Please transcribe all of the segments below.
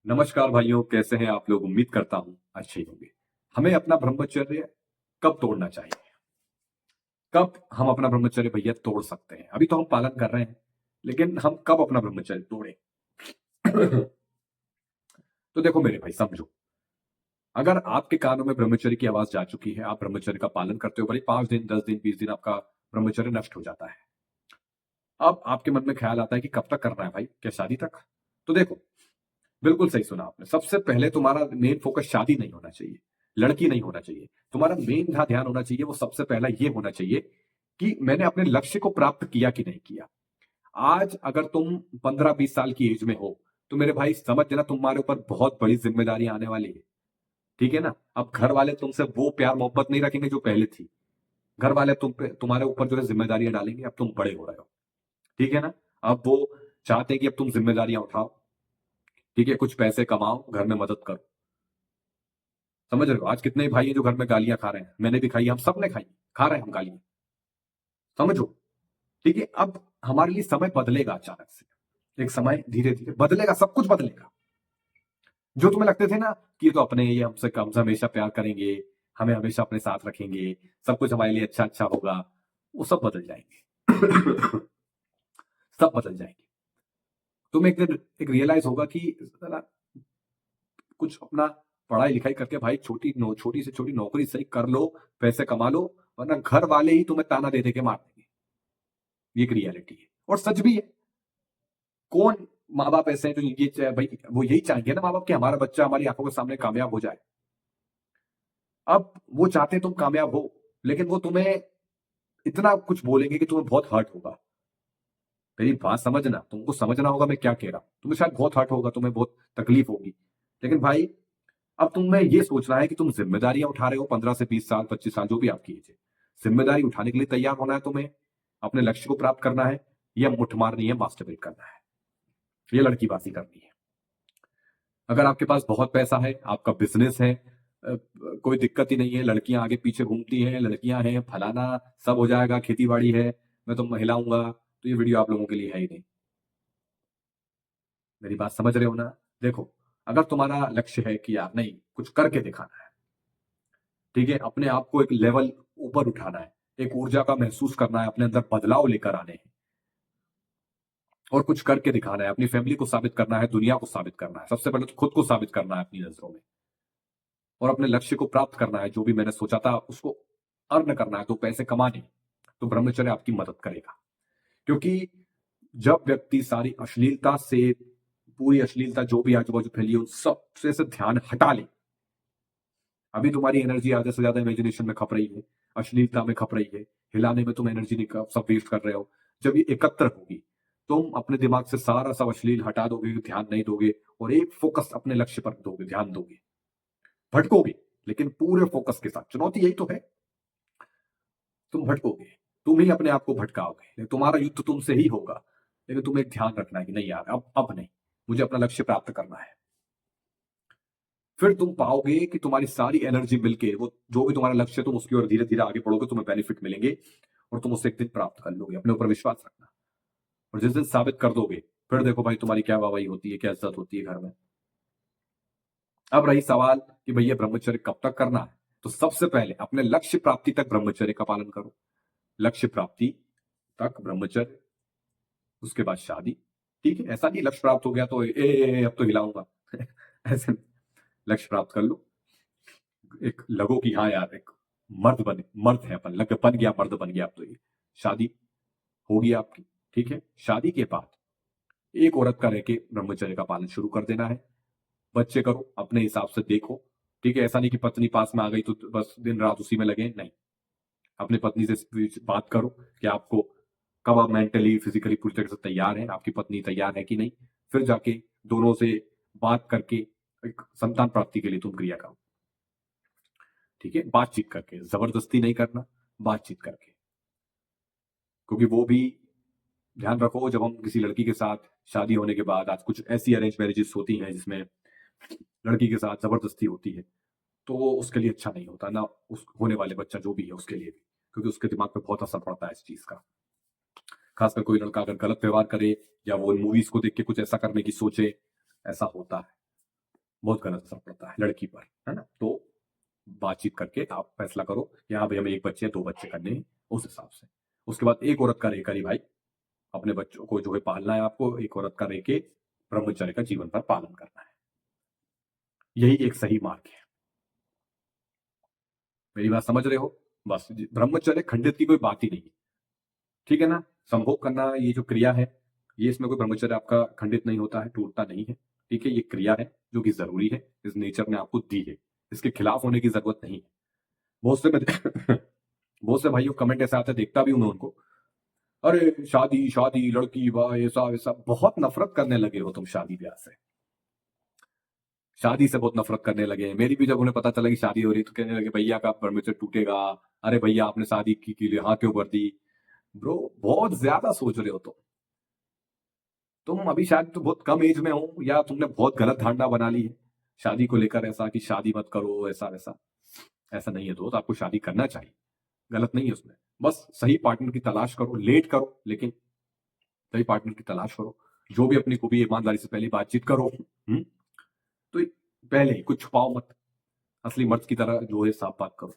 नमस्कार भाइयों, कैसे हैं आप लोग? उम्मीद करता हूं अच्छे ही होंगे। हमें अपना ब्रह्मचर्य कब तोड़ना चाहिए? कब हम अपना ब्रह्मचर्य भैया तोड़ सकते हैं? अभी तो हम पालन कर रहे हैं, लेकिन हम कब अपना ब्रह्मचर्य तोड़ें? तो देखो मेरे भाई, समझो। अगर आपके कानों में ब्रह्मचर्य की आवाज जा चुकी है, आप ब्रह्मचर्य का पालन करते हो, भले 5 दिन, 10 दिन, 20 दिन आपका ब्रह्मचर्य नष्ट हो जाता है। अब आपके मन में ख्याल आता है कि कब तक करना है भाई? क्या शादी तक? तो देखो, बिल्कुल सही सुना आपने। सबसे पहले तुम्हारा मेन फोकस शादी नहीं होना चाहिए, लड़की नहीं होना चाहिए। तुम्हारा मेन जहां ध्यान होना चाहिए वो सबसे पहला ये होना चाहिए कि मैंने अपने लक्ष्य को प्राप्त किया कि नहीं किया। आज अगर तुम 15-20 साल की एज में हो, तो मेरे भाई समझ लेना तुम्हारे ऊपर बहुत बड़ी जिम्मेदारी आने वाली है। ठीक है ना? अब घर वाले तुमसे वो प्यार मोहब्बत नहीं रखेंगे जो पहले थी। घर वाले तुम्हारे ऊपर जो है जिम्मेदारियां डालेंगे। अब तुम बड़े हो रहे हो, ठीक है ना? अब वो चाहते हैं कि अब तुम जिम्मेदारियां उठाओ, ठीक है, कुछ पैसे कमाओ, घर में मदद करो। समझ रहे हो? आज कितने भाई हैं जो घर में गालियां खा रहे हैं? मैंने भी खाई, हम सब ने खाई, खा रहे हैं हम गालियां। समझो, ठीक है? अब हमारे लिए समय बदलेगा अचानक से। एक समय धीरे धीरे बदलेगा, सब कुछ बदलेगा। जो तुम्हें लगते थे ना कि ये तो अपने, ये हमसे हमेशा प्यार करेंगे, हमें हमेशा अपने साथ रखेंगे, सब कुछ हमारे लिए अच्छा अच्छा होगा, वो सब बदल जाएंगे। सब बदल जाएंगे। तुम्हें एक दिन एक रियलाइज होगा कि साला कुछ अपना पढ़ाई लिखाई करके भाई छोटी से छोटी नौकरी सही कर लो, पैसे कमा लो, वरना घर वाले ही तुम्हें ताना दे दे के मार देंगे। ये एक रियलिटी है और सच भी है। कौन माँ बाप ऐसे हैं जो भाई वो यही चाहेंगे ना माँ बाप कि हमारा बच्चा हमारी आंखों के सामने कामयाब हो जाए। अब वो चाहते हैं तुम कामयाब हो, लेकिन वो तुम्हें इतना कुछ बोलेंगे कि तुम्हें बहुत हर्ट होगा। मेरी बात समझना, तुमको समझना होगा मैं क्या कह रहा हूं। तुम्हें शायद बहुत हर्ट होगा, तुम्हें बहुत तकलीफ होगी, लेकिन भाई अब तुम्हें ये सोचना है कि तुम जिम्मेदारियां उठा रहे हो। 15 से 20 साल, 25 साल, जो भी आपकी एज है, जिम्मेदारी उठाने के लिए तैयार होना है तुम्हें। अपने लक्ष्य को प्राप्त करना है, या मुठ मारनी है, मास्टरबेट करना है, ये लड़कीबाजी करनी है। अगर आपके पास बहुत पैसा है, आपका बिजनेस है, कोई दिक्कत ही नहीं है, लड़कियां आगे पीछे घूमती हैं, लड़कियां हैं, फलाना सब हो जाएगा, खेती बाड़ी है, मैं तो महिलाऊंगा, तो ये वीडियो आप लोगों के लिए है ही नहीं। मेरी बात समझ रहे हो ना? देखो, अगर तुम्हारा लक्ष्य है कि यार नहीं, कुछ करके दिखाना है, ठीक है, अपने आप को एक लेवल ऊपर उठाना है, एक ऊर्जा का महसूस करना है, अपने अंदर बदलाव लेकर आने हैं, और कुछ करके दिखाना है, अपनी फैमिली को साबित करना है, दुनिया को साबित करना है, सबसे पहले तो खुद को साबित करना है अपनी नजरों में, और अपने लक्ष्य को प्राप्त करना है। जो भी मैंने सोचा था उसको अर्न करना है, तो पैसे कमाने, तो ब्रह्मचर्य आपकी मदद करेगा। क्योंकि जब व्यक्ति सारी अश्लीलता से, पूरी अश्लीलता जो भी आजू बाजू फैली है उन सबसे से ध्यान हटा ले। अभी तुम्हारी एनर्जी आधे से ज्यादा इमेजिनेशन में खप रही है, अश्लीलता में खप रही है, हिलाने में तुम एनर्जी नहीं, सब वेस्ट कर रहे हो। जब ये एकत्र होगी, तुम अपने दिमाग से सारा सब अश्लील हटा दोगे, ध्यान नहीं दोगे, और एक फोकस अपने लक्ष्य पर दोगे, ध्यान दोगे, भटकोगे, लेकिन पूरे फोकस के साथ। चुनौती यही तो है, तुम भटकोगे, तुम ही अपने आप को भटकाओगे, लेकिन तुम्हारा युद्ध तुमसे ही होगा। लेकिन तुम्हें ध्यान रखना है कि नहीं यार, अब नहीं, मुझे अपना लक्ष्य प्राप्त करना है। फिर तुम पाओगे कि तुम्हारी सारी एनर्जी मिलके, वो जो भी तुम्हारा लक्ष्य है, तुम उसकी ओर धीरे धीरे आगे बढ़ोगे, तुम्हें बेनिफिट मिलेंगे, और तुम उसे एक दिन प्राप्त कर लोगे। अपने ऊपर विश्वास रखना, और जिस दिन साबित कर दोगे, फिर देखो भाई तुम्हारी क्या वाहवाही होती है, क्या इज्जत होती है घर में। अब रही सवाल कि भैया ब्रह्मचर्य कब तक करना है, तो सबसे पहले अपने लक्ष्य प्राप्ति तक ब्रह्मचर्य का पालन करो। लक्ष्य प्राप्ति तक ब्रह्मचर्य, उसके बाद शादी। ठीक है, ऐसा नहीं लक्ष्य प्राप्त हो गया तो अब तो हिलाऊंगा। ऐसे नहीं। लक्ष्य प्राप्त कर लो, एक लगो कि हाँ यार, एक मर्द है अपन, लग बन गया, मर्द बन गया। अब तो ये शादी होगी आपकी, ठीक है? शादी के बाद एक औरत का रह के ब्रह्मचर्य का पालन शुरू कर देना है। बच्चे करो अपने हिसाब से, देखो, ठीक है? ऐसा नहीं कि पत्नी पास में आ गई तो बस दिन रात उसी में लगे, नहीं। अपने पत्नी से बात करो कि आपको कब आप मेंटली फिजिकली पूरी तरह से तैयार हैं, आपकी पत्नी तैयार है कि नहीं। फिर जाके दोनों से बात करके एक संतान प्राप्ति के लिए तुम क्रिया करो, ठीक है? बातचीत करके, जबरदस्ती नहीं करना, बातचीत करके। क्योंकि वो भी, ध्यान रखो, जब हम किसी लड़की के साथ शादी होने के बाद, आज कुछ ऐसी अरेंज मैरिजेस होती हैं जिसमें लड़की के साथ जबरदस्ती होती है, तो वो उसके लिए अच्छा नहीं होता ना, उस होने वाले बच्चा जो भी है उसके लिए भी, क्योंकि उसके दिमाग पे बहुत असर पड़ता है इस चीज का। खासकर कोई लड़का अगर गलत व्यवहार करे, या वो मूवीज को देख के कुछ ऐसा करने की सोचे, ऐसा होता है। बहुत गलत असर पड़ता है लड़की पर, है ना। तो बातचीत करके आप फैसला करो कि हाँ भाई हमें एक बच्चे 2 बच्चे करने हैं, उस हिसाब से। उसके बाद एक औरत का रह करी भाई, अपने बच्चों को जो है पालना है, आपको एक औरत का रह के ब्रह्मचर्य का जीवन पर पालन करना है। यही एक सही मार्ग है। मेरी बात समझ रहे हो? बस ब्रह्मचर्य खंडित की कोई बात ही नहीं है, ठीक है ना। संभोग करना ये जो क्रिया है, ये इसमें कोई ब्रह्मचर्य आपका खंडित नहीं होता है, टूटता नहीं है, ठीक है। ये क्रिया है जो कि जरूरी है, इस नेचर ने आपको दी है, इसके खिलाफ होने की जरूरत नहीं है। बहुत से मैं बहुत से भाइयों कमेंट ऐसे आते देखता भी हूं मैं उनको, अरे शादी शादी लड़की वाह ऐसा वैसा, बहुत नफरत करने लगे हो तुम शादी ब्याह से, शादी से बहुत नफरत करने लगे हैं। मेरी भी जब उन्हें पता चला कि शादी हो रही तो कहने लगे भैया का परमेश्वर टूटेगा, अरे भैया आपने शादी की लिए हाँ क्यों कर दी। ब्रो बहुत ज्यादा सोच रहे हो तुम अभी शायद तो बहुत कम एज में हो, या तुमने बहुत गलत धारणा बना ली है शादी को लेकर, ऐसा कि शादी मत करो ऐसा वैसा। ऐसा नहीं है दोस्त, आपको शादी करना चाहिए, गलत नहीं है उसमें। बस सही पार्टनर की तलाश करो, लेट करो लेकिन सही पार्टनर की तलाश करो। जो भी अपनी खूबी ईमानदारी से पहले बातचीत करो। तो पहले ही कुछ छुपाओ मत, असली मर्द की तरह जो है साफ बात करो।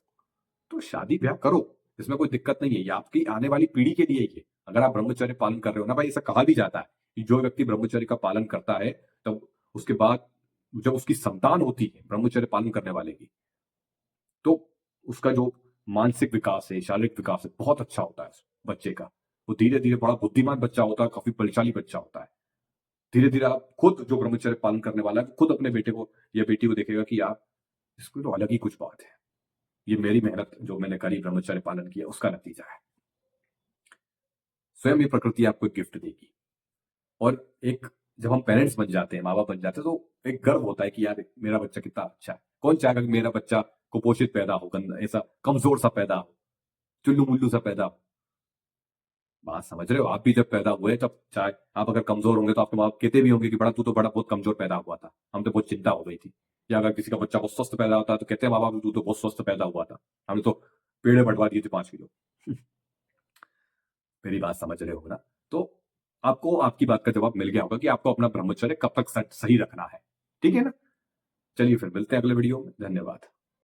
तो शादी ब्याह करो, इसमें कोई दिक्कत नहीं है, ये आपकी आने वाली पीढ़ी के लिए ये। अगर आप ब्रह्मचर्य पालन कर रहे हो ना भाई, ऐसा कहा भी जाता है कि जो व्यक्ति ब्रह्मचर्य का पालन करता है, तब उसके बाद जब उसकी संतान होती है ब्रह्मचर्य पालन करने वाले की, तो उसका जो मानसिक विकास है, शारीरिक विकास है, बहुत अच्छा होता है उस बच्चे का। वो धीरे धीरे बड़ा बुद्धिमान बच्चा होता है, काफी बलशाली बच्चा होता है। धीरे धीरे आप खुद जो ब्रह्मचर्य पालन करने वाला है, खुद अपने बेटे को या बेटी को देखेगा कि यार इसको तो अलग ही कुछ बात है, ये मेरी मेहनत जो मैंने करी ब्रह्मचर्य पालन किया उसका नतीजा है। स्वयं ये प्रकृति आपको एक गिफ्ट देगी। और एक जब हम पेरेंट्स बन जाते हैं, माँ बाप बन जाते हैं, तो एक गर्व होता है कि यार मेरा बच्चा कितना अच्छा है। कौन चाहेगा कि मेरा बच्चा कुपोषित पैदा हो, गंदा ऐसा कमजोर सा पैदा हो, चुल्लू मुल्लू सा पैदा हो। बात समझ रहे हो? आप भी जब पैदा हुए तब चाहे आप अगर कमजोर होंगे तो आपके माँ बाप कहते भी होंगे कि बड़ा तू तो बड़ा बहुत कमजोर पैदा हुआ था, हम तो बहुत चिंता हो गई थी। या अगर किसी का बच्चा बहुत स्वस्थ पैदा होता है तो कहते हैं माँ बाप तू तो बहुत स्वस्थ पैदा हुआ था, हमने तो पेड़े बढ़वा दिए थे 5 किलो। मेरी बात समझ रहे हो ना? तो आपको आपकी बात का जवाब मिल गया होगा कि आपको अपना ब्रह्मचर्य कब तक सही रखना है, ठीक है ना। चलिए फिर मिलते हैं अगले वीडियो में, धन्यवाद।